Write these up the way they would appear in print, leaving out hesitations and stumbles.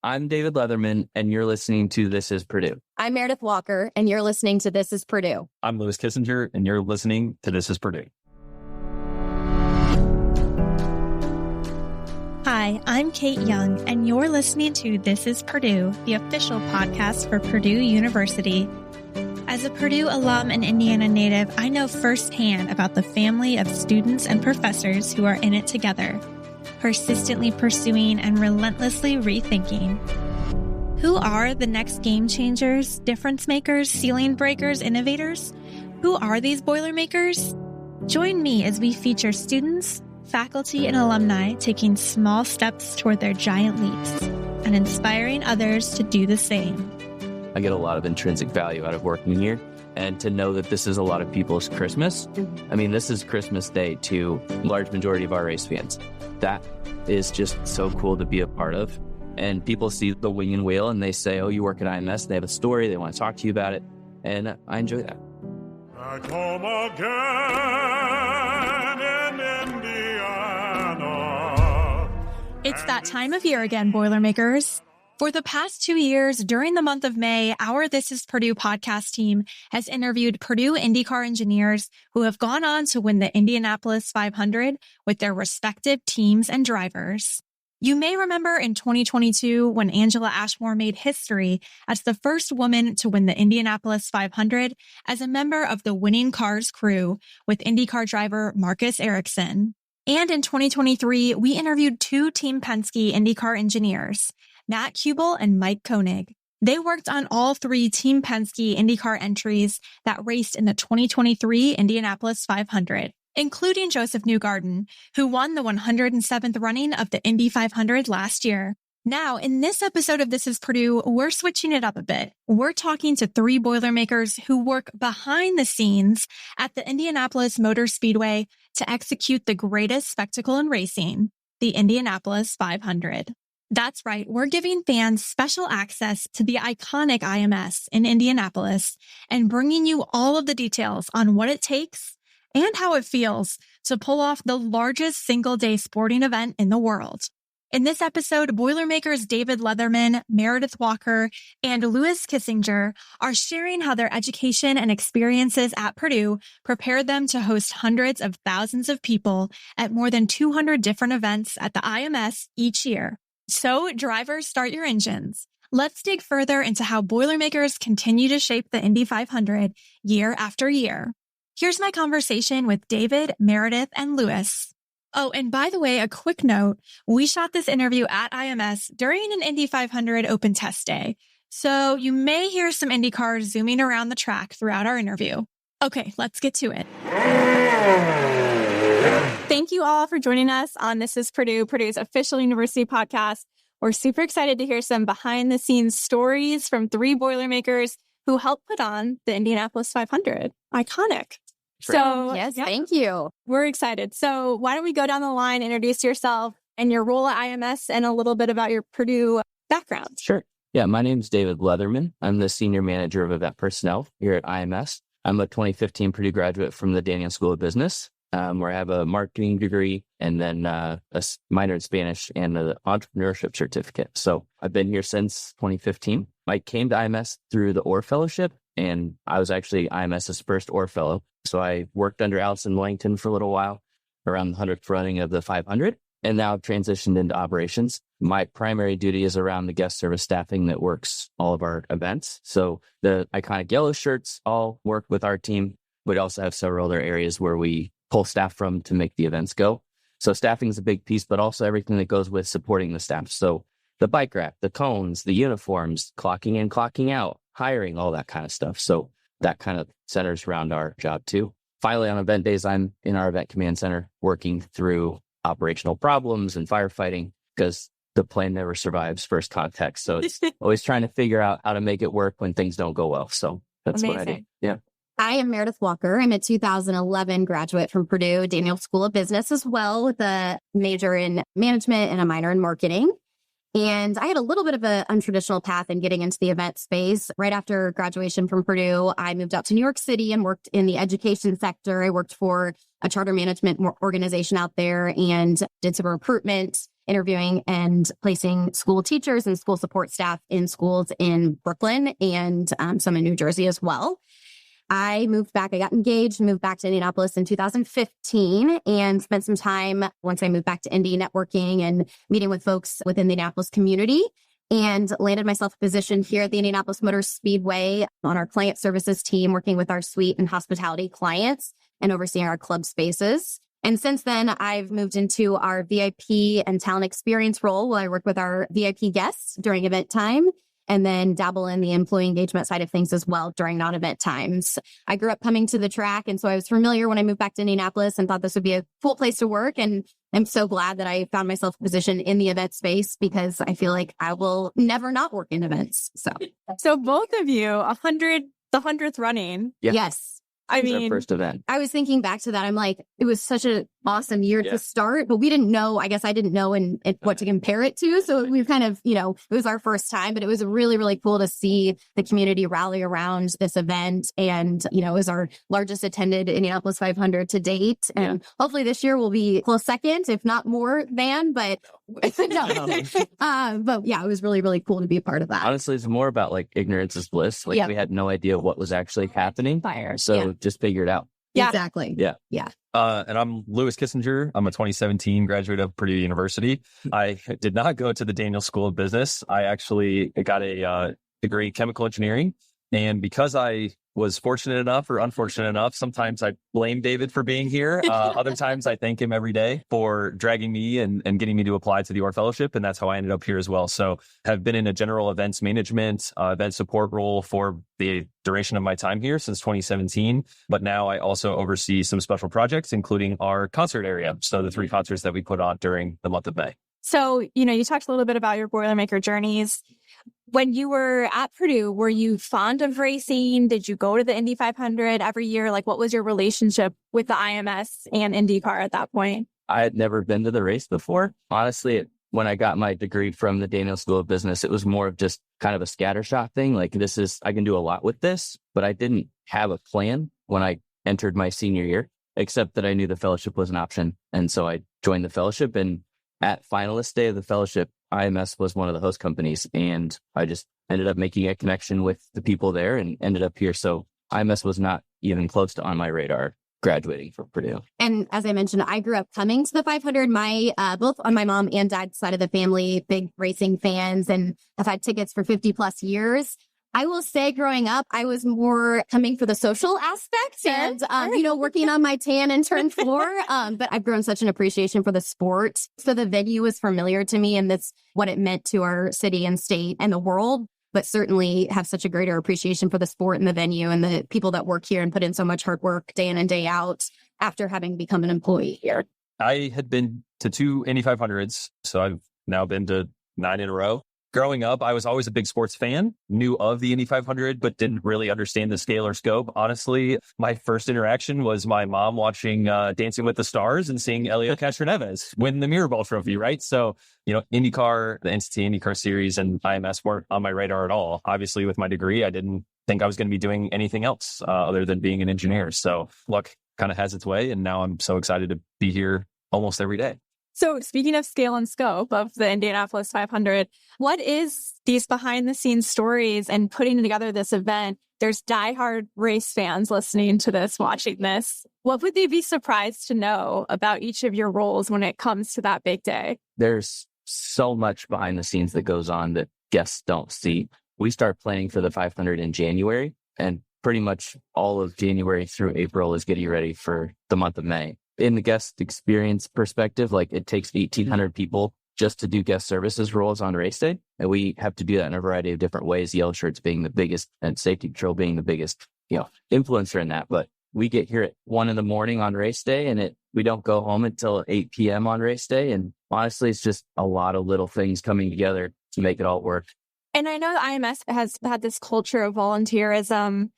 I'm David Letherman, and you're listening to This Is Purdue. I'm Meredith Walker, and you're listening to This Is Purdue. I'm Louis Kissinger, and you're listening to This Is Purdue. Hi, I'm Kate Young, and you're listening to This is Purdue, the official podcast for Purdue University. As a Purdue alum and Indiana native, I know firsthand about the family of students and professors who are in it together, persistently pursuing and relentlessly rethinking. Who are the next game changers, difference makers, ceiling breakers, innovators? Who are these Boilermakers? Join me as we feature students, faculty, and alumni taking small steps toward their giant leaps and inspiring others to do the same. I get a lot of intrinsic value out of working here, and to know that this is a lot of people's Christmas. I mean, this is Christmas Day to a large majority of our race fans. That is just so cool to be a part of. And people see the wing and wheel and they say, oh, you work at IMS. They have a story. They want to talk to you about it. And I enjoy that. Back home again in Indiana. It's that time of year again, Boilermakers. For the past 2 years, during the month of May, our This is Purdue podcast team has interviewed Purdue IndyCar engineers who have gone on to win the Indianapolis 500 with their respective teams and drivers. You may remember in 2022 when Angela Ashmore made history as the first woman to win the Indianapolis 500 as a member of the Winning Cars crew with IndyCar driver Marcus Ericsson. And in 2023, we interviewed two Team Penske IndyCar engineers, Matt Kubel and Mike Koenig. They worked on all three Team Penske IndyCar entries that raced in the 2023 Indianapolis 500, including Joseph Newgarden, who won the 107th running of the Indy 500 last year. Now, in this episode of This is Purdue, we're switching it up a bit. We're talking to three Boilermakers who work behind the scenes at the Indianapolis Motor Speedway to execute the greatest spectacle in racing, the Indianapolis 500. That's right. We're giving fans special access to the iconic IMS in Indianapolis and bringing you all of the details on what it takes and how it feels to pull off the largest single-day sporting event in the world. In this episode, Boilermakers David Letherman, Meredith Walker, and Louis Kissinger are sharing how their education and experiences at Purdue prepared them to host hundreds of thousands of people at more than 200 different events at the IMS each year. So, drivers, start your engines. Let's dig further into how Boilermakers continue to shape the Indy 500 year after year. Here's my conversation with David, Meredith, and Louis. Oh, and by the way, a quick note, we shot this interview at IMS during an Indy 500 open test day. So you may hear some Indy cars zooming around the track throughout our interview. Okay, let's get to it. Thank you all for joining us on This is Purdue, Purdue's official university podcast. We're super excited to hear some behind the scenes stories from three Boilermakers who helped put on the Indianapolis 500. Iconic. Sure. So, Yes, thank you. We're excited. So why don't we go down the line, introduce yourself and your role at IMS and a little bit about your Purdue background. Sure. Yeah, my name's David Letherman. I'm the Senior Manager of Event Personnel here at IMS. I'm a 2015 Purdue graduate from the Daniel School of Business, where I have a marketing degree and then a minor in Spanish and an entrepreneurship certificate. So I've been here since 2015. I came to IMS through the Orr Fellowship, and I was actually IMS's first Orr Fellow. So I worked under Allison Wellington for a little while around the 100th running of the 500, and now I've transitioned into operations. My primary duty is around the guest service staffing that works all of our events. So the iconic yellow shirts all work with our team. We also have several other areas where we pull staff from to make the events go. So staffing is a big piece, but also everything that goes with supporting the staff. So the bike rack, the cones, the uniforms, clocking in, clocking out, hiring, all that kind of stuff. So that kind of centers around our job too. Finally, on event days, I'm in our event command center working through operational problems and firefighting because the plane never survives first contact. So it's always trying to figure out how to make it work when things don't go well. So that's Amazing. what I do. Yeah. I am Meredith Walker. I'm a 2011 graduate from Purdue Daniel School of Business as well, with a major in management and a minor in marketing. And I had a little bit of an untraditional path in getting into the event space. Right after graduation from Purdue, I moved out to New York City and worked in the education sector. I worked for a charter management organization out there and did some recruitment interviewing and placing school teachers and school support staff in schools in Brooklyn and some in New Jersey as well. I moved back. I got engaged, moved back to Indianapolis in 2015 and spent some time once I moved back to Indy networking and meeting with folks within the Indianapolis community, and landed myself a position here at the Indianapolis Motor Speedway on our client services team, working with our suite and hospitality clients and overseeing our club spaces. And since then, I've moved into our VIP and talent experience role where I work with our VIP guests during event time, and then dabble in the employee engagement side of things as well during non-event times. I grew up coming to the track, and so I was familiar when I moved back to Indianapolis and thought this would be a cool place to work. And I'm so glad that I found myself positioned in the event space because I feel like I will never not work in events. So both of you, the 100th running. Yeah. Yes. It was our first event. I was thinking back to that. I'm like, it was such an awesome year to start, but we didn't know, I guess I didn't know what to compare it to. So we kind of, it was our first time, but it was really, really cool to see the community rally around this event. And, it was our largest attended Indianapolis 500 to date. And hopefully this year will be close second, if not more than, but no. But yeah, it was really, really cool to be a part of that. Honestly, it's more about like ignorance is bliss. Like we had no idea what was actually happening. So just figure it out. Yeah. Exactly. Yeah. And I'm Louis Kissinger. I'm a 2017 graduate of Purdue University. I did not go to the Daniels School of Business. I actually got a degree in chemical engineering. And because I was fortunate enough or unfortunate enough, sometimes I blame David for being here. Other times I thank him every day for dragging me and getting me to apply to the Orr Fellowship. And that's how I ended up here as well. So have been in a general events management, event support role for the duration of my time here since 2017. But now I also oversee some special projects, including our concert area. So the 3 concerts that we put on during the month of May. So, you talked a little bit about your Boilermaker journeys. When you were at Purdue, were you fond of racing? Did you go to the Indy 500 every year? Like, what was your relationship with the IMS and IndyCar at that point? I had never been to the race before. Honestly, when I got my degree from the Daniels School of Business, it was more of just kind of a scattershot thing. Like, I can do a lot with this, but I didn't have a plan when I entered my senior year, except that I knew the fellowship was an option. And so I joined the fellowship, and at finalist day of the fellowship, IMS was one of the host companies, and I just ended up making a connection with the people there and ended up here. So IMS was not even close to on my radar graduating from Purdue. And as I mentioned, I grew up coming to the 500. My both on my mom and dad's side of the family, big racing fans, and I've had tickets for 50 plus years. I will say growing up, I was more coming for the social aspect and, working on my tan in turn 4. But I've grown such an appreciation for the sport. So the venue was familiar to me, and that's what it meant to our city and state and the world. But certainly have such a greater appreciation for the sport and the venue and the people that work here and put in so much hard work day in and day out after having become an employee here. I had been to 2 Indy 500s, so I've now been to 9 in a row. Growing up, I was always a big sports fan, knew of the Indy 500, but didn't really understand the scale or scope. Honestly, my first interaction was my mom watching Dancing with the Stars and seeing Elio Castroneves win the Mirrorball Trophy, right? So, IndyCar, the NCT IndyCar Series and IMS weren't on my radar at all. Obviously, with my degree, I didn't think I was going to be doing anything else other than being an engineer. So luck kind of has its way, and now I'm so excited to be here almost every day. So speaking of scale and scope of the Indianapolis 500, what is these behind the scenes stories and putting together this event? There's diehard race fans listening to this, watching this. What would they be surprised to know about each of your roles when it comes to that big day? There's so much behind the scenes that goes on that guests don't see. We start planning for the 500 in January, and pretty much all of January through April is getting ready for the month of May. In the guest experience perspective, like it takes 1,800 people just to do guest services roles on race day. And we have to do that in a variety of different ways, yellow shirts being the biggest and safety patrol being the biggest, influencer in that. But we get here at 1 a.m. on race day, and we don't go home until 8 p.m. on race day. And honestly, it's just a lot of little things coming together to make it all work. And I know the IMS has had this culture of volunteerism.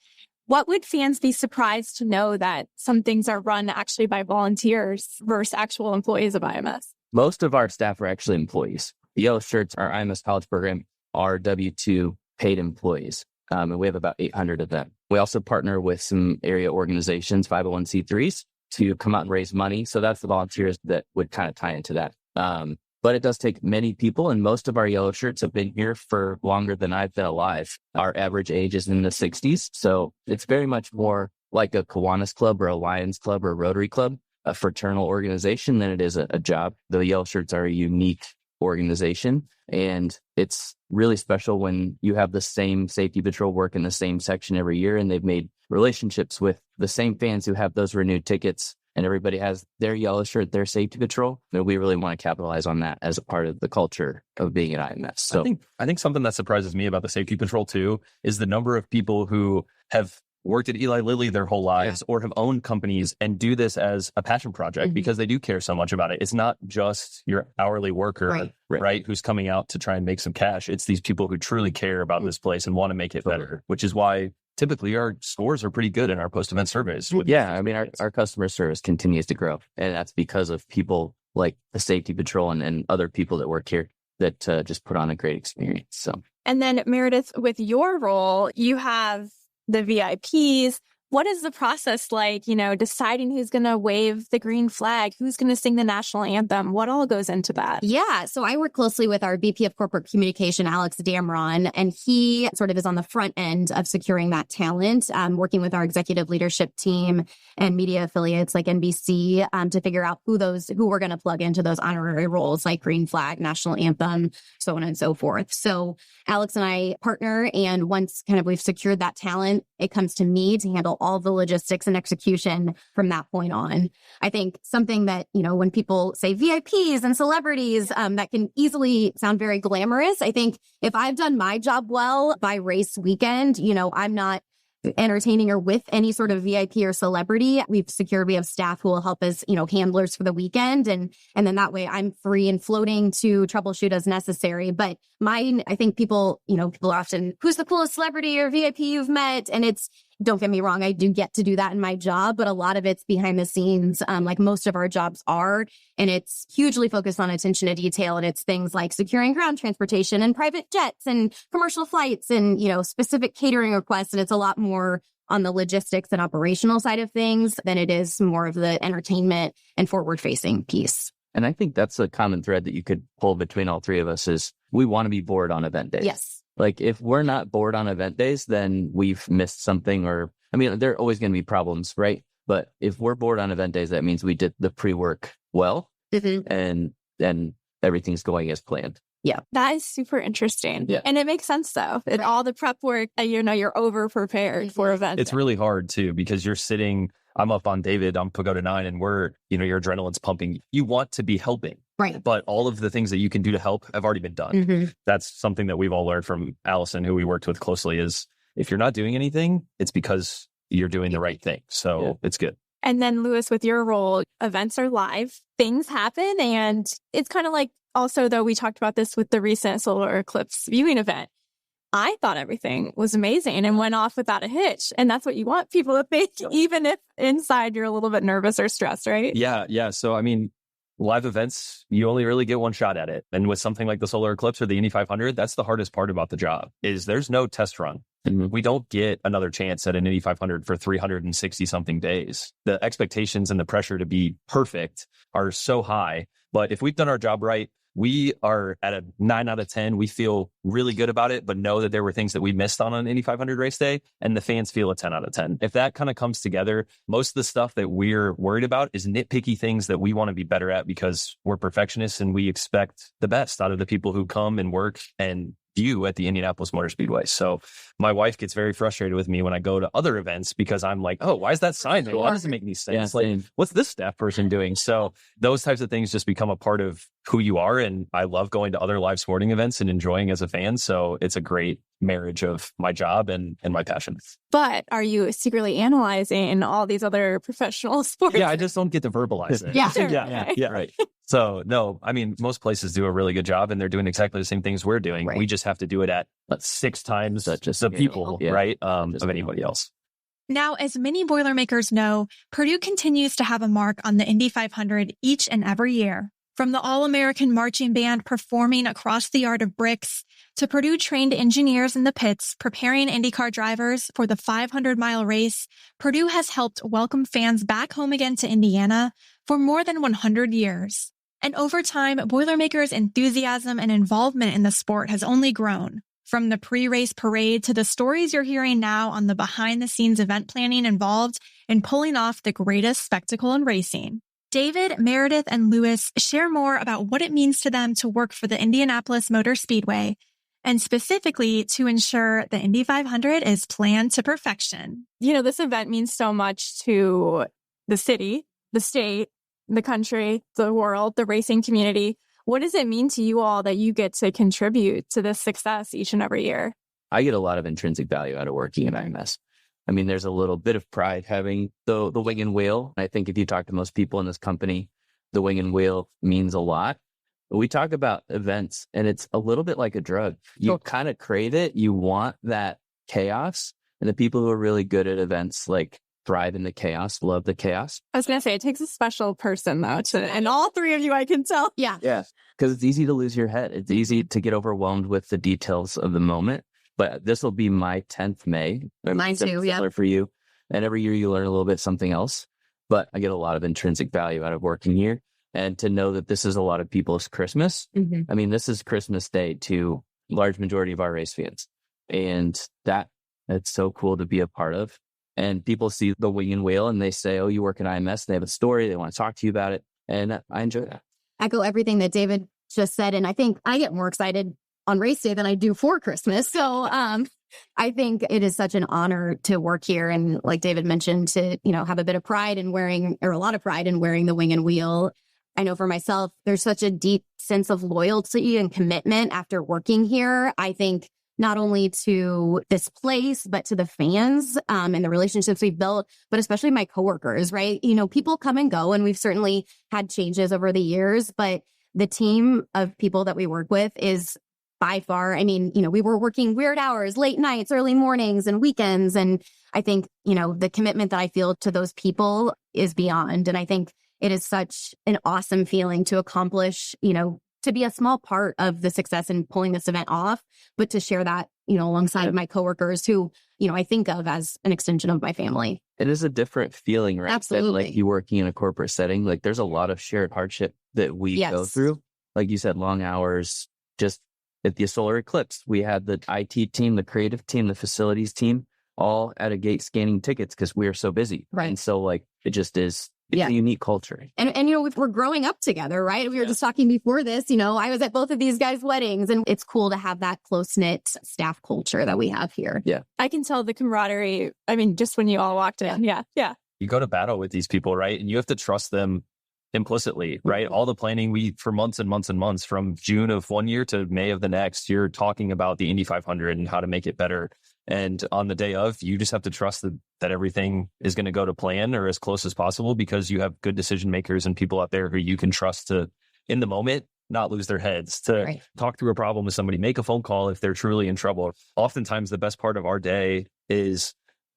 What would fans be surprised to know that some things are run actually by volunteers versus actual employees of IMS? Most of our staff are actually employees. The yellow shirts, our IMS college program, are W-2 paid employees. And we have about 800 of them. We also partner with some area organizations, 501c3s, to come out and raise money. So that's the volunteers that would kind of tie into that. but it does take many people. And most of our yellow shirts have been here for longer than I've been alive. Our average age is in the 60s. So it's very much more like a Kiwanis Club or a Lions Club or a Rotary Club, a fraternal organization, than it is a job. The yellow shirts are a unique organization, and it's really special when you have the same safety patrol work in the same section every year, and they've made relationships with the same fans who have those renewed tickets, and everybody has their yellow shirt, their safety patrol. And we really want to capitalize on that as a part of the culture of being at IMS. So I think something that surprises me about the safety patrol too is the number of people who have worked at Eli Lilly their whole lives or have owned companies and do this as a passion project because they do care so much about it. It's not just your hourly worker, right, who's coming out to try and make some cash. It's these people who truly care about this place and want to make it better, which is why typically our scores are pretty good in our post-event surveys. Yeah, I mean, our customer service continues to grow, and that's because of people like the safety patrol and other people that work here that just put on a great experience. So, and then Meredith, with your role, you have the VIPs. What is the process like, deciding who's going to wave the green flag, who's going to sing the national anthem? What all goes into that? Yeah. So I work closely with our VP of Corporate Communication, Alex Damron, and he sort of is on the front end of securing that talent, working with our executive leadership team and media affiliates like NBC to figure out who we're going to plug into those honorary roles like green flag, national anthem, so on and so forth. So Alex and I partner, and once kind of we've secured that talent, it comes to me to handle all the logistics and execution from that point on. I think something that, when people say VIPs and celebrities, that can easily sound very glamorous. I think if I've done my job well by race weekend, I'm not entertaining or with any sort of VIP or celebrity. We have staff who will help as, handlers for the weekend. And then that way I'm free and floating to troubleshoot as necessary. But mine, I think people are often, who's the coolest celebrity or VIP you've met? And don't get me wrong, I do get to do that in my job, but a lot of it's behind the scenes, like most of our jobs are. And it's hugely focused on attention to detail. And it's things like securing ground transportation and private jets and commercial flights and, specific catering requests. And it's a lot more on the logistics and operational side of things than it is more of the entertainment and forward-facing piece. And I think that's a common thread that you could pull between all three of us is we want to be bored on event days. Yes. Like if we're not bored on event days, then we've missed something there are always going to be problems, right? But if we're bored on event days, that means we did the pre-work well and then everything's going as planned. Yeah. That is super interesting. Yeah. And it makes sense though. All the prep work, you're over prepared for events. It's really hard too, because you're sitting, I'm up on David, I'm Pagoda 9, and your adrenaline's pumping. You want to be helping. Right. But all of the things that you can do to help have already been done. That's something that we've all learned from Allison, who we worked with closely, is if you're not doing anything, it's because you're doing the right thing. So it's good. And then Lewis, with your role, events are live, things happen. And it's kind of like, also though, we talked about this with the recent solar eclipse viewing event. I thought everything was amazing and went off without a hitch. And that's what you want people to think, even if inside you're a little bit nervous or stressed, right? Yeah. So, live events, you only really get one shot at it. And with something like the solar eclipse or the Indy 500, that's the hardest part about the job, is there's no test run. We don't get another chance at an Indy 500 for 360 something days. The expectations and the pressure to be perfect are so high. But if we've done our job right, we are at a 9 out of 10. We feel really good about it, but know that there were things that we missed on an Indy 500 race day, and the fans feel a 10 out of 10. If that kind of comes together, most of the stuff that we're worried about is nitpicky things that we want to be better at because we're perfectionists and we expect the best out of the people who come and work and view at the Indianapolis Motor Speedway. So my wife gets very frustrated with me when I go to other events because I'm like, oh, why is that sign there? Why does it make any sense? Yeah, what's this staff person doing? So those types of things just become a part of who you are. And I love going to other live sporting events and enjoying as a fan. So it's a great marriage of my job and my passion. But are you secretly analyzing all these other professional sports? Yeah, I just don't get to verbalize it. Yeah. Sure. Yeah, right. So no, most places do a really good job and they're doing exactly the same things we're doing. Right. We just have to do it at 6 times the people, right? Of anybody else. Now, as many Boilermakers know, Purdue continues to have a mark on the Indy 500 each and every year. From the All-American Marching Band performing across the Yard of Bricks to Purdue-trained engineers in the pits preparing IndyCar drivers for the 500-mile race, Purdue has helped welcome fans back home again to Indiana for more than 100 years. And over time, Boilermakers' enthusiasm and involvement in the sport has only grown. From the pre-race parade to the stories you're hearing now on the behind-the-scenes event planning involved in pulling off the greatest spectacle in racing. David, Meredith, and Lewis share more about what it means to them to work for the Indianapolis Motor Speedway, and specifically to ensure the Indy 500 is planned to perfection. You know, this event means so much to the city, the state, the country, the world, the racing community. What does it mean to you all that you get to contribute to this success each and every year? I get a lot of intrinsic value out of working at IMS. I mean, there's a little bit of pride having the wing and wheel. I think if you talk to most people in this company, the wing and wheel means a lot. But we talk about events, and it's a little bit like a drug. You kind of crave it. You want that chaos. And the people who are really good at events, like, thrive in the chaos, love the chaos. I was going to say, it takes a special person, though, and all three of you, I can tell. Yeah. Yeah. Because it's easy to lose your head. It's easy to get overwhelmed with the details of the moment. But this will be my 10th May. Mine too, yeah. For you. And every year you learn a little bit something else. But I get a lot of intrinsic value out of working here. And to know that this is a lot of people's Christmas. Mm-hmm. I mean, this is Christmas Day to a large majority of our race fans. And it's so cool to be a part of. And people see the wing and wheel and they say, oh, you work at IMS. They have a story. They want to talk to you about it. And I enjoy that. Echo everything that David just said. And I think I get more excited on race day than I do for Christmas. So I think it is such an honor to work here. And like David mentioned, to, have a bit of pride in wearing, or a lot of pride in wearing the wing and wheel. I know for myself, there's such a deep sense of loyalty and commitment after working here. I think not only to this place, but to the fans and the relationships we've built, but especially my coworkers, right? People come and go, and we've certainly had changes over the years, but the team of people that we work with is by far, we were working weird hours, late nights, early mornings, and weekends. And I think, the commitment that I feel to those people is beyond. And I think it is such an awesome feeling to accomplish, to be a small part of the success in pulling this event off, but to share that, alongside of my coworkers who, I think of as an extension of my family. It is a different feeling, right? Absolutely. That, like, you working in a corporate setting, like, there's a lot of shared hardship that we go through. Like you said, long hours. Just at the solar eclipse, we had the IT team, the creative team, the facilities team, all at a gate scanning tickets because we are so busy. Right. And so, like, it just is. It's a unique culture. And we're growing up together, right? We were just talking before this, I was at both of these guys' weddings, and it's cool to have that close-knit staff culture that we have here. Yeah. I can tell the camaraderie. just when you all walked in. Yeah. You go to battle with these people, right? And you have to trust them implicitly, right? All the planning for months and months and months, from June of one year to May of the next, you're talking about the Indy 500 and how to make it better. And on the day of, you just have to trust that everything is going to go to plan or as close as possible, because you have good decision makers and people out there who you can trust to, in the moment, not lose their heads, to talk through a problem with somebody, make a phone call if they're truly in trouble. Oftentimes, the best part of our day is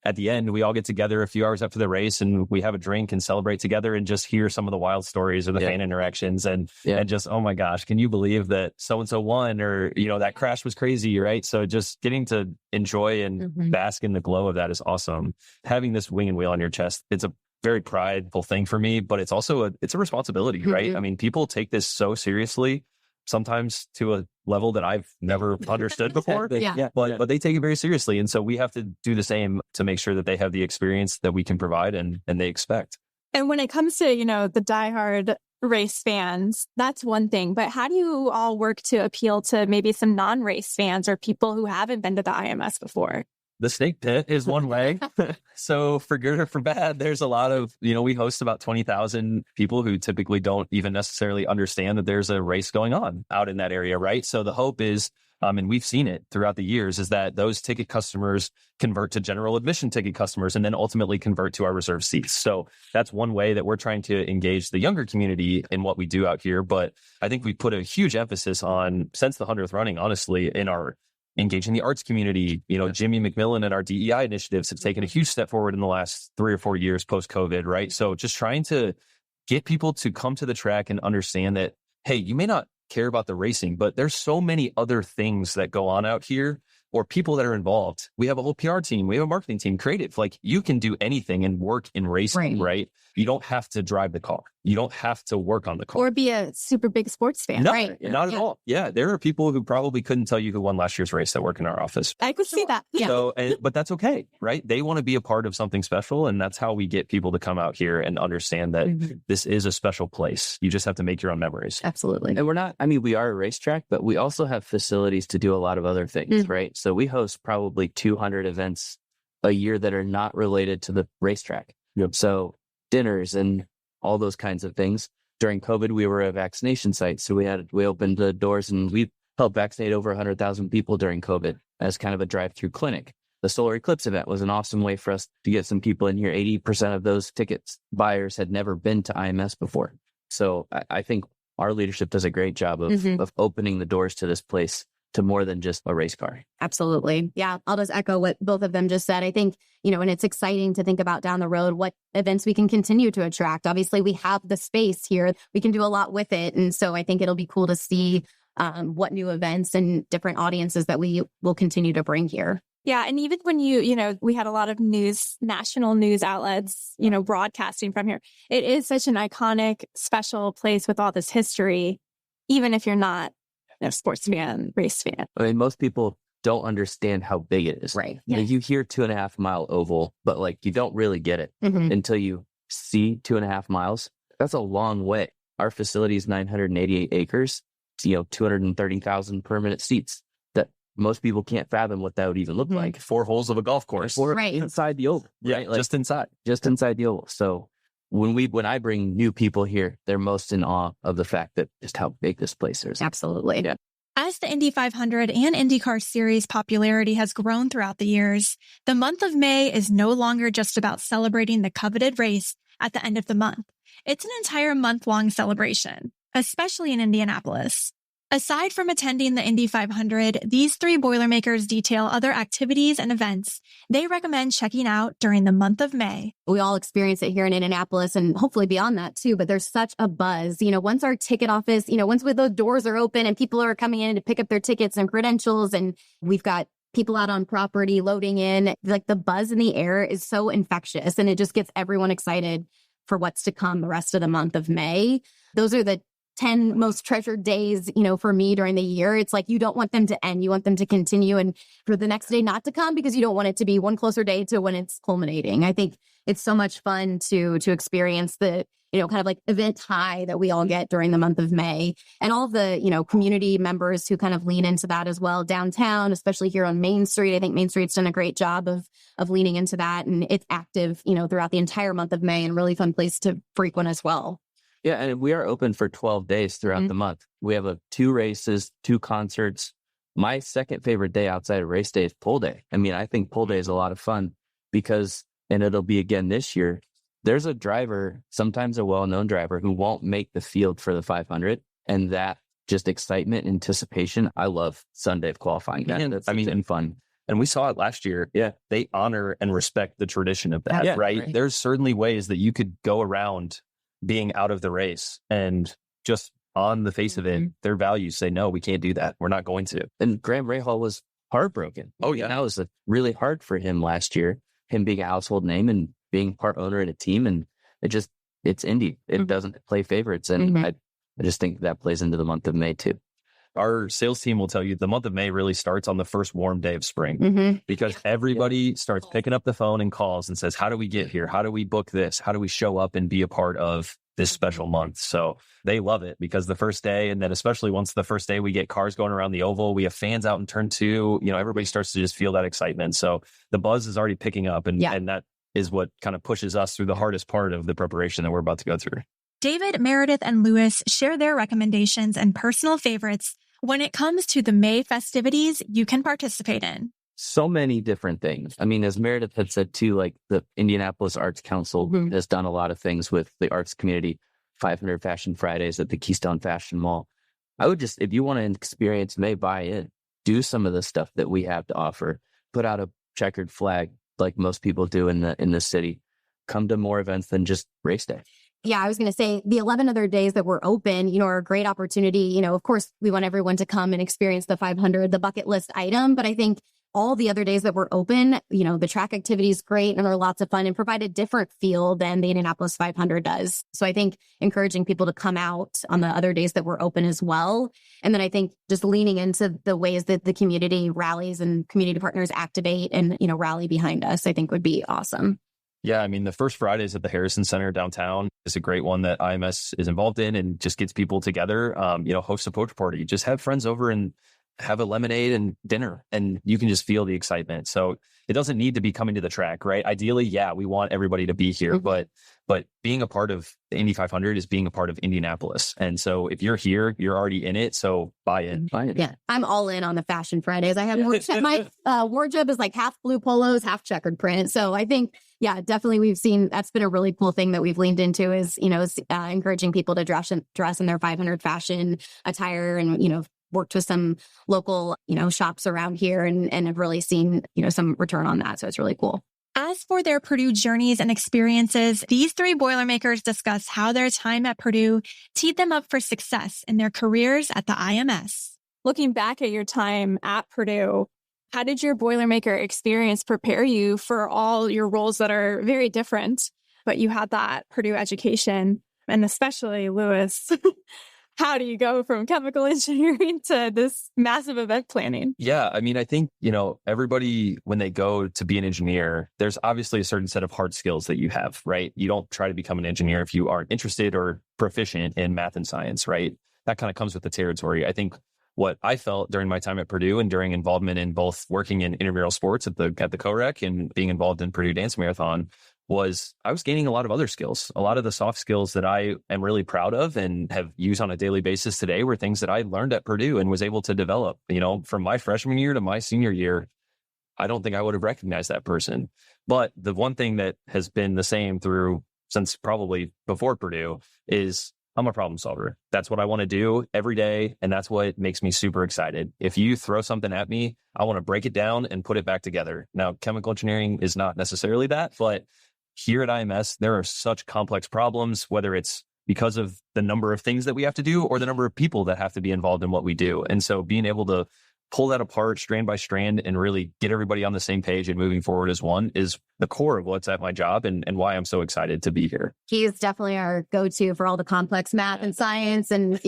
at the end, we all get together a few hours after the race and we have a drink and celebrate together and just hear some of the wild stories or the fan interactions and just, oh my gosh, can you believe that so-and-so won, or, that crash was crazy, right? So just getting to enjoy and bask in the glow of that is awesome. Having this wing and wheel on your chest, it's a very prideful thing for me, but it's also a responsibility, right? People take this so seriously, sometimes to a level that I've never understood before. But they take it very seriously. And so we have to do the same to make sure that they have the experience that we can provide and they expect. And when it comes to, the diehard race fans, that's one thing. But how do you all work to appeal to maybe some non-race fans or people who haven't been to the IMS before? The snake pit is one way. So for good or for bad, there's a lot of, we host about 20,000 people who typically don't even necessarily understand that there's a race going on out in that area, right? So the hope is, and we've seen it throughout the years, is that those ticket customers convert to general admission ticket customers and then ultimately convert to our reserve seats. So that's one way that we're trying to engage the younger community in what we do out here. But I think we put a huge emphasis on, since the 100th running, honestly, in our engaging the arts community. Jimmy McMillan and our DEI initiatives have taken a huge step forward in the last 3 or 4 years post-COVID, right? So just trying to get people to come to the track and understand that, hey, you may not care about the racing, but there's so many other things that go on out here, or people that are involved. We have a whole PR team. We have a marketing team, creative. Like, you can do anything and work in racing, right? You don't have to drive the car. You don't have to work on the car. Or be a super big sports fan, No, right? not at all. Yeah, there are people who probably couldn't tell you who won last year's race that work in our office. I could see that. Yeah. So, but that's okay, right? They want to be a part of something special, and that's how we get people to come out here and understand that this is a special place. You just have to make your own memories. Absolutely. And we are a racetrack, but we also have facilities to do a lot of other things, right? So we host probably 200 events a year that are not related to the racetrack. Yep. So dinners and all those kinds of things. During COVID, we were a vaccination site. So we opened the doors and we helped vaccinate over 100,000 people during COVID as kind of a drive-through clinic. The solar eclipse event was an awesome way for us to get some people in here. 80% of those tickets buyers had never been to IMS before. So I think our leadership does a great job of opening the doors to this place to more than just a race car. Absolutely. Yeah. I'll just echo what both of them just said. I think, and it's exciting to think about down the road what events we can continue to attract. Obviously, we have the space here. We can do a lot with it. And so I think it'll be cool to see what new events and different audiences that we will continue to bring here. Yeah. And even when we had a lot of national news outlets, broadcasting from here. It is such an iconic, special place with all this history, even if you're not a sports fan, race fan. I mean, most people don't understand how big it is. Right. Yeah. You hear 2.5 mile oval, but you don't really get it until you see 2.5 miles. That's a long way. Our facility is 988 acres, 230,000 permanent seats that most people can't fathom what that would even look like. 4 holes of a golf course. Right. Inside the oval. Yeah, right? just inside the oval. So when I bring new people here, they're most in awe of the fact that just how big this place is. Absolutely. Yeah. As the Indy 500 and IndyCar series popularity has grown throughout the years, the month of May is no longer just about celebrating the coveted race at the end of the month. It's an entire month-long celebration, especially in Indianapolis. Aside from attending the Indy 500, these 3 Boilermakers detail other activities and events they recommend checking out during the month of May. We all experience it here in Indianapolis and hopefully beyond that too, but there's such a buzz. Once our ticket office, once those doors are open and people are coming in to pick up their tickets and credentials, and we've got people out on property loading in, the buzz in the air is so infectious, and it just gets everyone excited for what's to come the rest of the month of May. Those are the 10 most treasured days, for me during the year. It's you don't want them to end. You want them to continue and for the next day not to come, because you don't want it to be one closer day to when it's culminating. I think it's so much fun to experience the, kind of event high that we all get during the month of May, and all the, community members who kind of lean into that as well downtown, especially here on Main Street. I think Main Street's done a great job of leaning into that, and it's active, throughout the entire month of May, and a really fun place to frequent as well. Yeah, and we are open for 12 days throughout the month. We have 2 races, 2 concerts. My second favorite day outside of race day is pull day. I mean, I think pull day is a lot of fun because, and it'll be again this year, there's a driver, sometimes a well-known driver, who won't make the field for the 500. And that just excitement, anticipation, I love Sunday of qualifying. That's fun. And we saw it last year. Yeah. They honor and respect the tradition of that, Yeah, right? There's certainly ways that you could go around being out of the race, and just on the face of it, their values say, no, we can't do that. We're not going to. And Graham Rahal was heartbroken. Oh, yeah. That was really hard for him last year, him being a household name and being part owner in a team. And it's Indy. It doesn't play favorites. And I just think that plays into the month of May too. Our sales team will tell you the month of May really starts on the first warm day of spring, because everybody starts picking up the phone and calls and says, how do we get here? How do we book this? How do we show up and be a part of this special month? So they love it, because the first day, and then especially once the first day we get cars going around the oval, we have fans out in turn 2, everybody starts to just feel that excitement. So the buzz is already picking up, and that is what kind of pushes us through the hardest part of the preparation that we're about to go through. David, Meredith, and Lewis share their recommendations and personal favorites when it comes to the May festivities you can participate in. So many different things. I mean, as Meredith had said too, the Indianapolis Arts Council has done a lot of things with the arts community. 500 Fashion Fridays at the Keystone Fashion Mall. I would just, if you want to experience May, buy in, do some of the stuff that we have to offer, put out a checkered flag like most people do in the city. Come to more events than just race day. Yeah, I was going to say the 11 other days that we're open, are a great opportunity. Of course, we want everyone to come and experience the 500, the bucket list item. But I think all the other days that we're open, the track activity is great and they're lots of fun and provide a different feel than the Indianapolis 500 does. So I think encouraging people to come out on the other days that we're open as well. And then I think just leaning into the ways that the community rallies and community partners activate and, rally behind us, I think would be awesome. Yeah, I mean, the first Fridays at the Harrison Center downtown is a great one that IMS is involved in and just gets people together, host a poach party, just have friends over and have a lemonade and dinner, and you can just feel the excitement. So it doesn't need to be coming to the track, right? Ideally, yeah, we want everybody to be here, but being a part of the Indy 500 is being a part of Indianapolis. And so if you're here, you're already in it. So buy in. Yeah, I'm all in on the Fashion Fridays. I have my wardrobe is like half blue polos, half checkered print. So I think, yeah, definitely we've seen that's been a really cool thing that we've leaned into is, encouraging people to dress in their 500 fashion attire and, worked with some local, shops around here and have really seen, some return on that. So it's really cool. As for their Purdue journeys and experiences, these three Boilermakers discuss how their time at Purdue teed them up for success in their careers at the IMS. Looking back at your time at Purdue, how did your Boilermaker experience prepare you for all your roles that are very different, but you had that Purdue education? And especially Lewis, how do you go from chemical engineering to this massive event planning? Yeah, I mean, I think, everybody, when they go to be an engineer, there's obviously a certain set of hard skills that you have, right? You don't try to become an engineer if you aren't interested or proficient in math and science, right? That kind of comes with the territory. I think what I felt during my time at Purdue and during involvement in both working in intramural sports at the co-rec and being involved in Purdue Dance Marathon was I was gaining a lot of other skills. A lot of the soft skills that I am really proud of and have used on a daily basis today were things that I learned at Purdue and was able to develop, from my freshman year to my senior year. I don't think I would have recognized that person. But the one thing that has been the same since probably before Purdue is I'm a problem solver. That's what I want to do every day. And that's what makes me super excited. If you throw something at me, I want to break it down and put it back together. Now, chemical engineering is not necessarily that, but here at IMS, there are such complex problems, whether it's because of the number of things that we have to do or the number of people that have to be involved in what we do. And so being able to pull that apart strand by strand and really get everybody on the same page and moving forward as one is the core of what's at my job and why I'm so excited to be here. He is definitely our go-to for all the complex math and science. And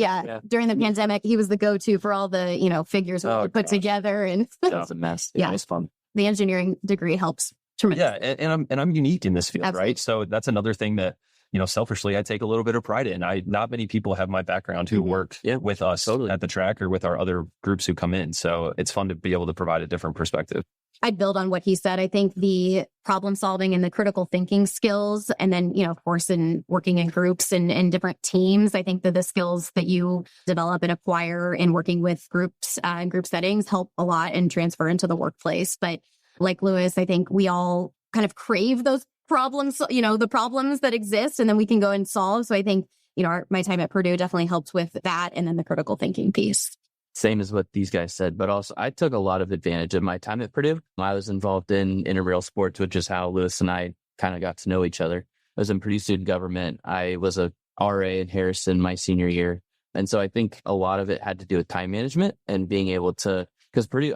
during the pandemic, he was the go-to for all the, figures we put together. And that was a mess. Yeah, it was fun. The engineering degree helps tremendously. Yeah. And I'm unique in this field, Absolutely. right? So that's another thing that, selfishly, I take a little bit of pride in. Not many people have my background who work with us at the track or with our other groups who come in. So it's fun to be able to provide a different perspective. I'd build on what he said. I think the problem solving and the critical thinking skills, and then, of course, in working in groups and in different teams, I think that the skills that you develop and acquire in working with groups and group settings help a lot and transfer into the workplace. But like Lewis, I think we all kind of crave those problems, the problems that exist, and then we can go and solve. So I think, my time at Purdue definitely helped with that. And then the critical thinking piece. Same as what these guys said, but also I took a lot of advantage of my time at Purdue. I was involved in intramural sports, which is how Lewis and I kind of got to know each other. I was in Purdue student government. I was a RA in Harrison my senior year. And so I think a lot of it had to do with time management and being able to, because Purdue,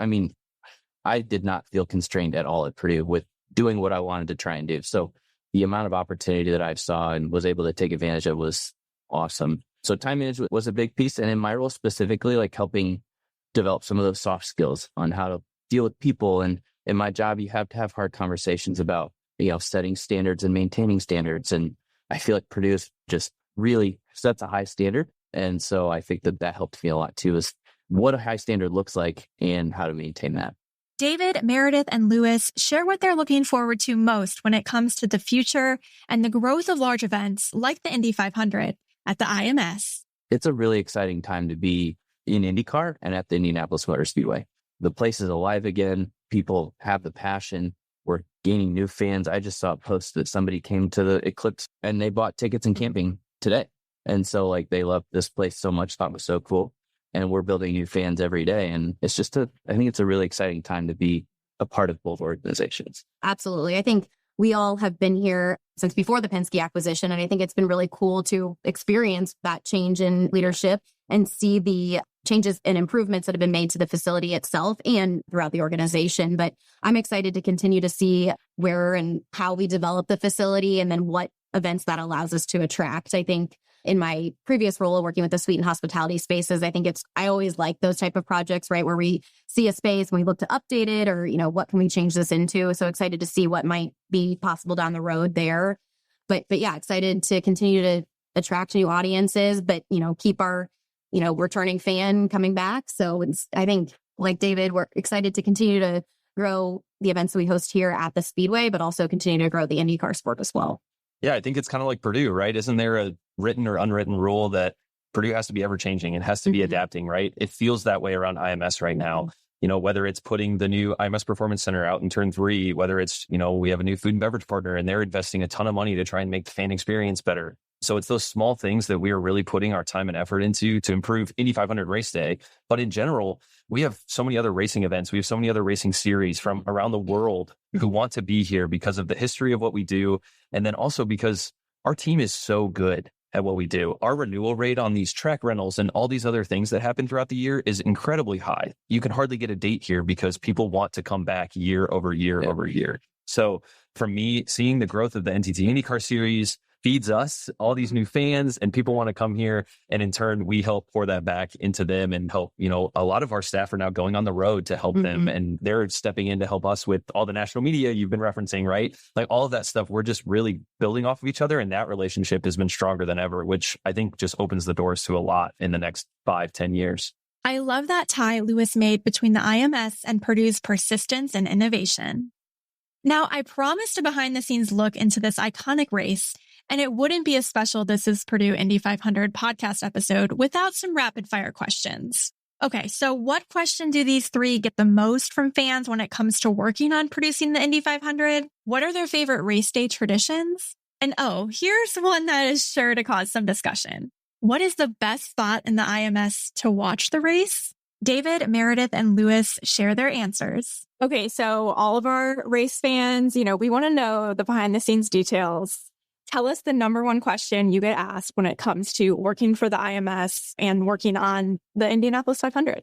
I did not feel constrained at all at Purdue with doing what I wanted to try and do. So the amount of opportunity that I saw and was able to take advantage of was awesome. So time management was a big piece. And in my role specifically, like helping develop some of those soft skills on how to deal with people. And in my job, you have to have hard conversations about, setting standards and maintaining standards. And I feel like Purdue just really sets a high standard. And so I think that helped me a lot too, is what a high standard looks like and how to maintain that. David, Meredith, and Lewis share what they're looking forward to most when it comes to the future and the growth of large events like the Indy 500 at the IMS. It's a really exciting time to be in IndyCar and at the Indianapolis Motor Speedway. The place is alive again. People have the passion. We're gaining new fans. I just saw a post that somebody came to the Eclipse and they bought tickets and camping today. And so they love this place so much, thought it was so cool. And we're building new fans every day. And it's just I think it's a really exciting time to be a part of both organizations. Absolutely. I think we all have been here since before the Penske acquisition. And I think it's been really cool to experience that change in leadership and see the changes and improvements that have been made to the facility itself and throughout the organization. But I'm excited to continue to see where and how we develop the facility and then what events that allows us to attract. I think in my previous role working with the suite and hospitality spaces, I always like those type of projects, right? Where we see a space and we look to update it or, what can we change this into? So excited to see what might be possible down the road there. But yeah, excited to continue to attract new audiences, but, keep our, returning fan coming back. So I think like David, we're excited to continue to grow the events that we host here at the Speedway, but also continue to grow the IndyCar sport as well. Yeah, I think it's kind of like Purdue, right? Isn't there a written or unwritten rule that Purdue has to be ever changing and has to be adapting, right? It feels that way around IMS right now. Whether it's putting the new IMS Performance Center out in turn 3, whether it's, we have a new food and beverage partner and they're investing a ton of money to try and make the fan experience better. So it's those small things that we are really putting our time and effort into to improve Indy 500 race day. But in general, we have so many other racing events. We have so many other racing series from around the world who want to be here because of the history of what we do. And then also because our team is so good at what we do. Our renewal rate on these track rentals and all these other things that happen throughout the year is incredibly high. You can hardly get a date here because people want to come back year over year over year. So for me, seeing the growth of the NTT IndyCar series feeds us all these new fans and people want to come here. And in turn, we help pour that back into them and help, a lot of our staff are now going on the road to help them and they're stepping in to help us with all the national media you've been referencing, right? Like all of that stuff, we're just really building off of each other. And that relationship has been stronger than ever, which I think just opens the doors to a lot in the next 5-10 years. I love that tie Lewis made between the IMS and Purdue's persistence and innovation. Now, I promised a behind-the-scenes look into this iconic race, and it wouldn't be a special This Is Purdue Indy 500 podcast episode without some rapid-fire questions. Okay, so what question do these three get the most from fans when it comes to working on producing the Indy 500? What are their favorite race day traditions? And here's one that is sure to cause some discussion. What is the best spot in the IMS to watch the race? David, Meredith, and Lewis share their answers. Okay, so all of our race fans, we want to know the behind the scenes details. Tell us the number one question you get asked when it comes to working for the IMS and working on the Indianapolis 500.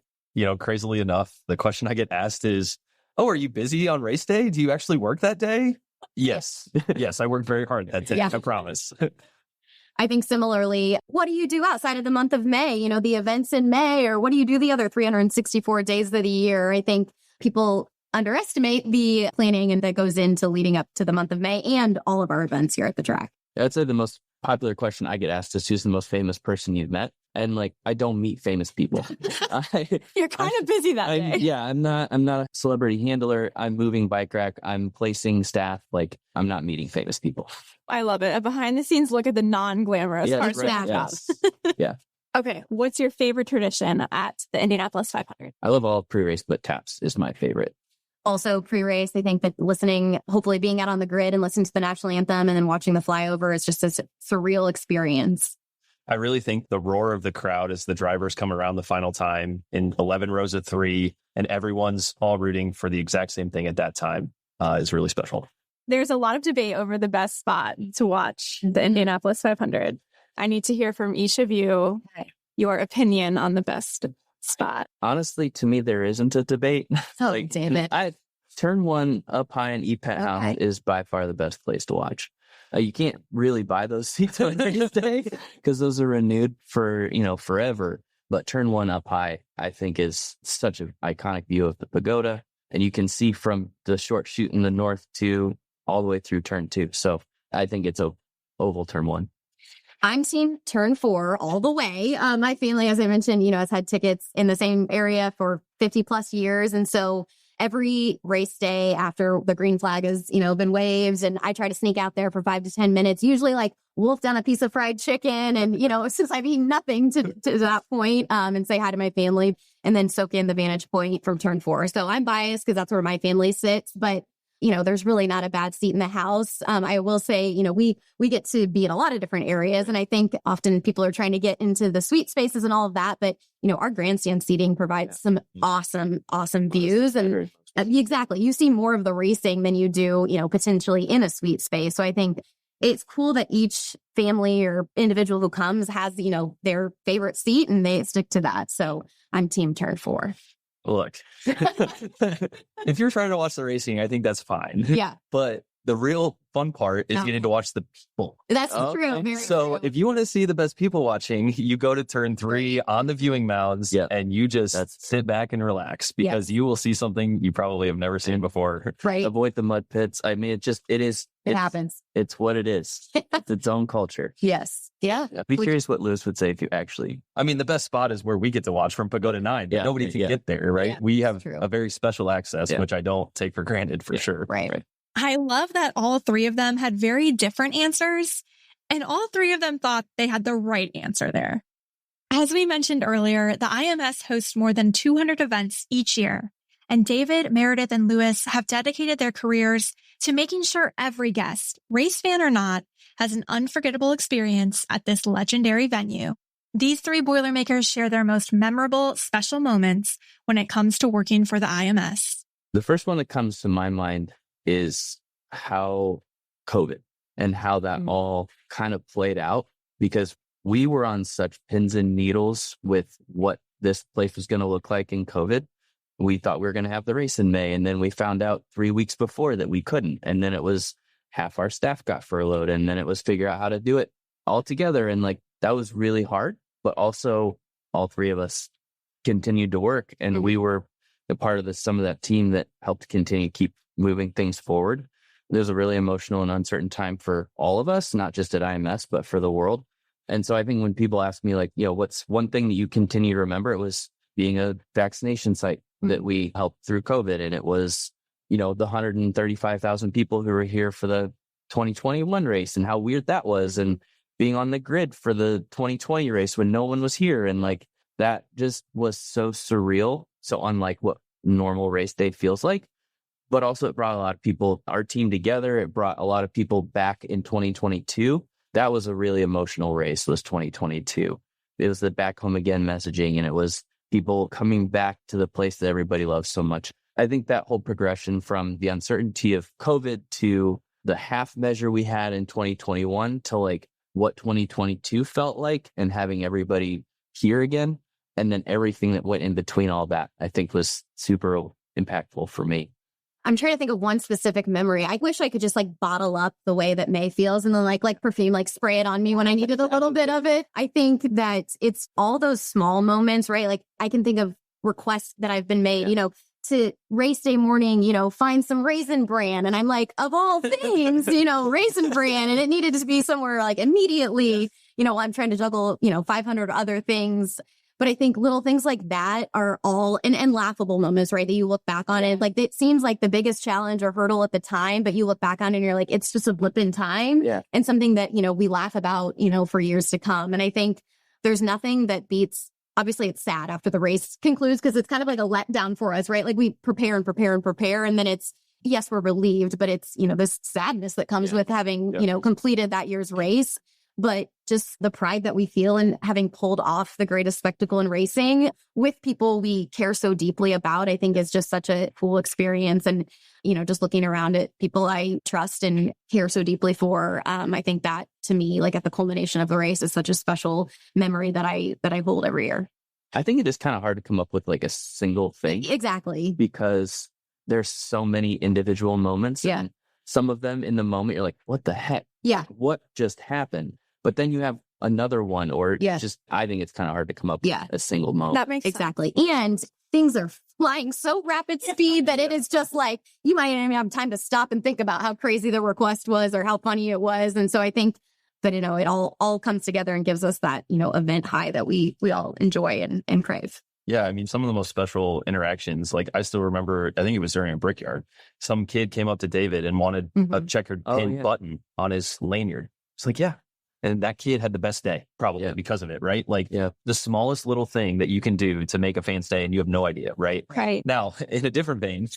Crazily enough, the question I get asked is, are you busy on race day? Do you actually work that day? Yes. Yes, I work very hard that day. Yeah. I promise. I think similarly, what do you do outside of the month of May? The events in May, or what do you do the other 364 days of the year? I think people underestimate the planning and that goes into leading up to the month of May and all of our events here at the track. I'd say the most popular question I get asked is who's the most famous person you've met? And I don't meet famous people. You're kind of busy that day. Yeah, I'm not a celebrity handler. I'm moving bike rack. I'm placing staff. I'm not meeting famous people. I love it. A behind the scenes look at the non-glamorous parts of that job. Yeah. Okay. What's your favorite tradition at the Indianapolis 500? I love all pre-race, but taps is my favorite. Also pre-race, I think that hopefully being out on the grid and listening to the national anthem and then watching the flyover is just a surreal experience. I really think the roar of the crowd as the drivers come around the final time in 11 rows of 3 and everyone's all rooting for the exact same thing at that time is really special. There's a lot of debate over the best spot to watch the Indianapolis 500. I need to hear from each of you your opinion on the best spot. Honestly, to me, there isn't a debate. Damn it. Turn 1 up high in E-Pet is by far the best place to watch. You can't really buy those seats on race day because those are renewed for, forever. But turn 1 up high, I think, is such an iconic view of the pagoda. And you can see from the short chute in the north to all the way through turn 2. So I think it's oval turn 1. I'm team turn 4 all the way. My family, as I mentioned, has had tickets in the same area for 50 plus years. And so every race day after the green flag has, been waved, and I try to sneak out there for 5 to 10 minutes, usually wolf down a piece of fried chicken. And, since I've eaten nothing to that point, and say hi to my family and then soak in the vantage point from turn 4. So I'm biased because that's where my family sits, but there's really not a bad seat in the house. I will say, we get to be in a lot of different areas. And I think often people are trying to get into the suite spaces and all of that. But, our grandstand seating provides some awesome views. And exactly, you see more of the racing than you do, potentially in a suite space. So I think, it's cool that each family or individual who comes has, their favorite seat and they stick to that. So I'm team turn 4. Look, if you're trying to watch the racing, I think that's fine. Yeah. But the real fun part is getting to watch the people. That's true. Very so true. if you want to see the best people watching, you go to turn 3 on the viewing mounds and you just sit back and relax because you will see something you probably have never seen before. Right. Avoid the mud pits. I mean, it happens. It's what it is. It's its own culture. Yes. Yeah. I'd be curious what Lewis would say if you actually. I mean, the best spot is where we get to watch from Pagoda 9. But nobody can get there, right? Yeah, we have a very special access, which I don't take for granted for sure. Right. I love that all 3 of them had very different answers, and all 3 of them thought they had the right answer there. As we mentioned earlier, the IMS hosts more than 200 events each year, and David, Meredith, and Lewis have dedicated their careers to making sure every guest, race fan or not, has an unforgettable experience at this legendary venue. These 3 Boilermakers share their most memorable, special moments when it comes to working for the IMS. The first one that comes to my mind is how COVID and how that all kind of played out, because we were on such pins and needles with what this place was going to look like in COVID. We thought we were going to have the race in May, and then we found out 3 weeks before that we couldn't. And then it was half our staff got furloughed, and then it was figure out how to do it all together. And that was really hard, but also all 3 of us continued to work, and we were a part of some of that team that helped continue to keep moving things forward. It was a really emotional and uncertain time for all of us, not just at IMS, but for the world. And so I think when people ask me what's one thing that you continue to remember, it was being a vaccination site that we helped through COVID. And it was, the 135,000 people who were here for the 2021 race and how weird that was. And being on the grid for the 2020 race when no one was here. And that just was so surreal. So unlike what normal race day feels like. But also it brought a lot of people, our team together. It brought a lot of people back in 2022. That was a really emotional race, was 2022. It was the back home again messaging, and it was people coming back to the place that everybody loves so much. I think that whole progression from the uncertainty of COVID to the half measure we had in 2021 to what 2022 felt like and having everybody here again. And then everything that went in between all that, I think was super impactful for me. I'm trying to think of one specific memory. I wish I could just bottle up the way that May feels and then like perfume, spray it on me when I needed a little bit of it. I think that it's all those small moments, right? I can think of requests that I've been made, to race day morning, find some Raisin Bran. And I'm of all things, Raisin Bran. And it needed to be somewhere immediately, I'm trying to juggle, 500 other things. But I think little things like that are all and laughable moments, right? That you look back on it. It seems like the biggest challenge or hurdle at the time, but you look back on it and you're it's just a blip in time and something that, we laugh about, for years to come. And I think there's nothing that beats, obviously it's sad after the race concludes because it's kind of a letdown for us, right? We prepare and prepare and prepare. And then it's, yes, we're relieved, but it's, this sadness that comes with having, completed that year's race. But just the pride that we feel in having pulled off the greatest spectacle in racing with people we care so deeply about, I think is just such a cool experience. And, just looking around at people I trust and care so deeply for, I think that to me, at the culmination of the race is such a special memory that I hold every year. I think it is kind of hard to come up with a single thing. Exactly. Because there's so many individual moments. Yeah. And some of them in the moment, you're what the heck? Yeah. What just happened? But then you have another one I think it's kind of hard to come up with a single moment. That makes exactly. Sense. And things are flying so rapid speed that it is just you might not even have time to stop and think about how crazy the request was or how funny it was. And so I think that, it all comes together and gives us that, event high that we all enjoy and crave. Yeah, I mean, some of the most special interactions, I still remember, I think it was during a Brickyard, some kid came up to David and wanted a checkered pin button on his lanyard. It's yeah. And that kid had the best day, probably because of it, right? The smallest little thing that you can do to make a fan's day and you have no idea, right? Right. Now, in a different vein,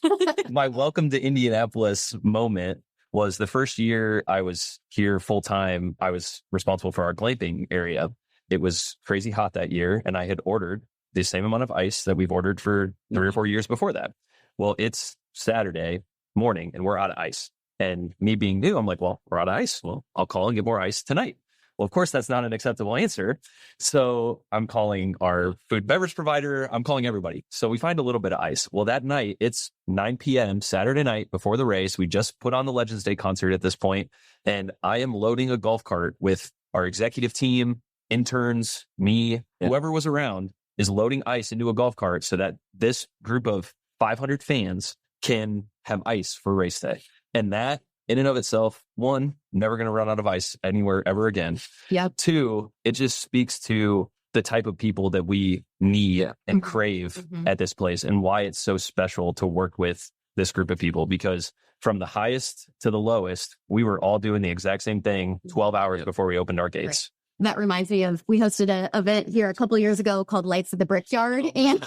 my welcome to Indianapolis moment was the first year I was here full time. I was responsible for our glamping area. It was crazy hot that year, and I had ordered the same amount of ice that we've ordered for 3 or 4 years before that. Well, it's Saturday morning, and we're out of ice. And me being new, I'm like, well, we're out of ice. Well, I'll call and get more ice tonight. Well, of course, that's not an acceptable answer. So I'm calling our food beverage provider. I'm calling everybody. So we find a little bit of ice. Well, that night, it's 9 p.m. Saturday night before the race. We just put on the Legends Day concert at this point, and I am loading a golf cart with our executive team, interns, me, whoever was around is loading ice into a golf cart so that this group of 500 fans can have ice for race day. And that in and of itself, one, never going to run out of ice anywhere ever again. Yep. Two, it just speaks to the type of people that we need and crave at this place and why it's so special to work with this group of people, because from the highest to the lowest, we were all doing the exact same thing 12 hours before we opened our gates. That reminds me of, we hosted an event here a couple of years ago called Lights at the Brickyard. And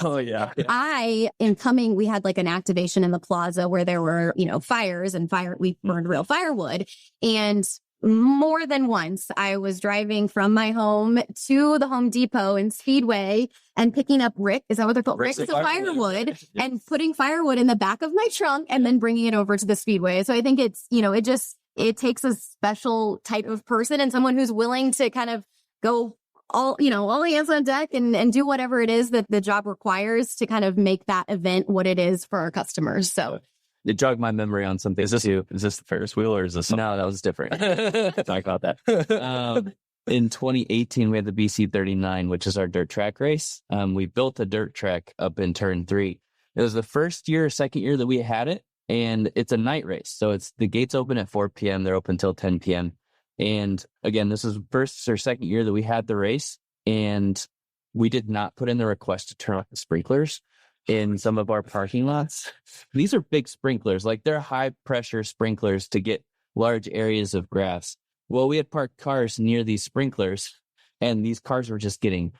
we had like an activation in the plaza where there were, fires and we burned real firewood. And more than once, I was driving from my home to the Home Depot and Speedway and picking up is that what they're called? Ricks of firewood and putting firewood in the back of my trunk and then bringing it over to the Speedway. So I think it's, it takes a special type of person and someone who's willing to kind of go all hands on deck and do whatever it is that the job requires to kind of make that event what it is for our customers. So it jogged my memory on something. Is this the Ferris wheel or is this something? No, that was different. Talk about that. In 2018, we had the BC 39, which is our dirt track race. We built a dirt track up in turn 3. It was the first year or second year that we had it. And it's a night race. So the gates open at 4 p.m. They're open till 10 p.m. And again, this is first or second year that we had the race. And we did not put in the request to turn off the sprinklers in some of our parking lots. These are big sprinklers, like they're high pressure sprinklers to get large areas of grass. Well, we had parked cars near these sprinklers, and these cars were just getting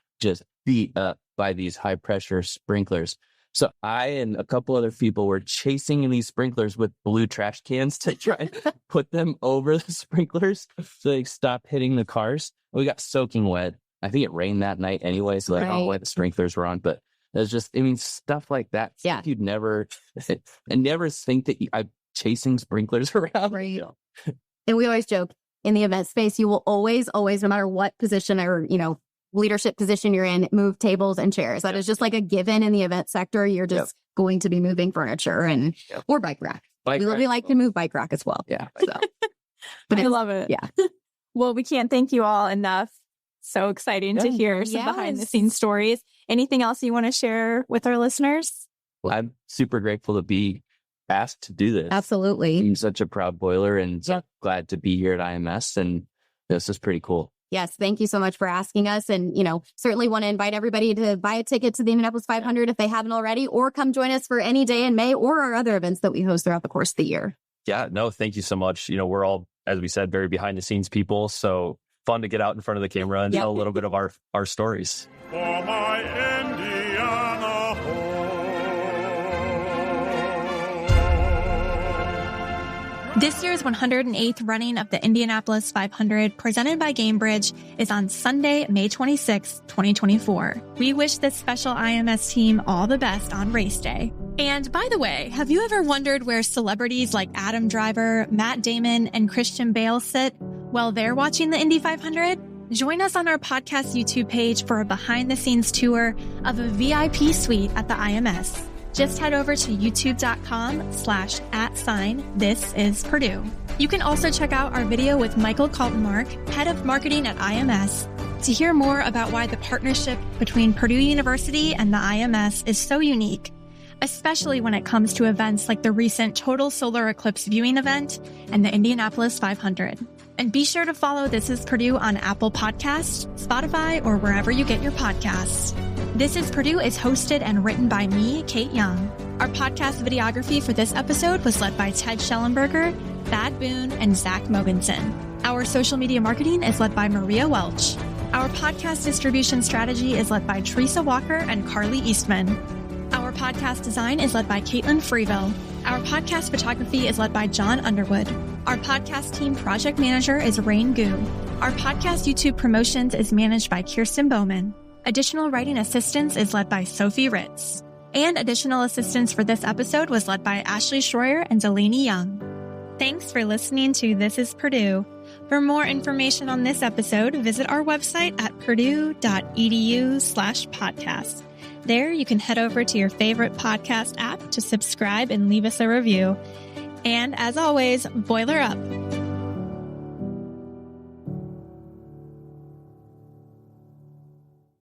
beat up by these high pressure sprinklers. So I and a couple other people were chasing these sprinklers with blue trash cans to try and put them over the sprinklers so they stop hitting the cars. We got soaking wet. I think it rained that night anyway, so I don't know why the sprinklers were on, but there's just, stuff like that. Yeah. You'd never think that I'm chasing sprinklers around. Right. And we always joke, in the event space, you will always, no matter what position or, leadership position you're in, move tables and chairs. That is just like a given in the event sector. You're just going to be moving furniture and or bike rack. We like to move bike rack as well. Yeah. So. But I love it. Yeah. Well, we can't thank you all enough. So exciting to hear some behind the scenes stories. Anything else you want to share with our listeners? Well, I'm super grateful to be asked to do this. Absolutely. I'm such a proud boiler and glad to be here at IMS. And this is pretty cool. Yes, thank you so much for asking us. And, certainly want to invite everybody to buy a ticket to the Indianapolis 500 if they haven't already, or come join us for any day in May or our other events that we host throughout the course of the year. Yeah, no, thank you so much. We're all, as we said, very behind the scenes people. So fun to get out in front of the camera and tell a little bit of our stories. For my Indiana home. This year's 108th running of the Indianapolis 500, presented by Gamebridge, is on Sunday, May 26, 2024. We wish this special IMS team all the best on race day. And by the way, have you ever wondered where celebrities like Adam Driver, Matt Damon, and Christian Bale sit while they're watching the Indy 500? Join us on our podcast YouTube page for a behind-the-scenes tour of a VIP suite at the IMS. Just head over to youtube.com/@This Is Purdue. You can also check out our video with Michael Kaltenmark, head of marketing at IMS, to hear more about why the partnership between Purdue University and the IMS is so unique, especially when it comes to events like the recent Total Solar Eclipse viewing event and the Indianapolis 500. And be sure to follow This Is Purdue on Apple Podcasts, Spotify, or wherever you get your podcasts. This Is Purdue is hosted and written by me, Kate Young. Our podcast videography for this episode was led by Ted Schellenberger, Thad Boone, and Zach Mogensen. Our social media marketing is led by Maria Welch. Our podcast distribution strategy is led by Teresa Walker and Carly Eastman. Our podcast design is led by Caitlin Freeville. Our podcast photography is led by John Underwood. Our podcast team project manager is Rain Gu. Our podcast YouTube promotions is managed by Kirsten Bowman. Additional writing assistance is led by Sophie Ritz. And additional assistance for this episode was led by Ashley Schroyer and Delaney Young. Thanks for listening to This is Purdue. For more information on this episode, visit our website at purdue.edu/podcast. There you can head over to your favorite podcast app to subscribe and leave us a review. And as always, boiler up.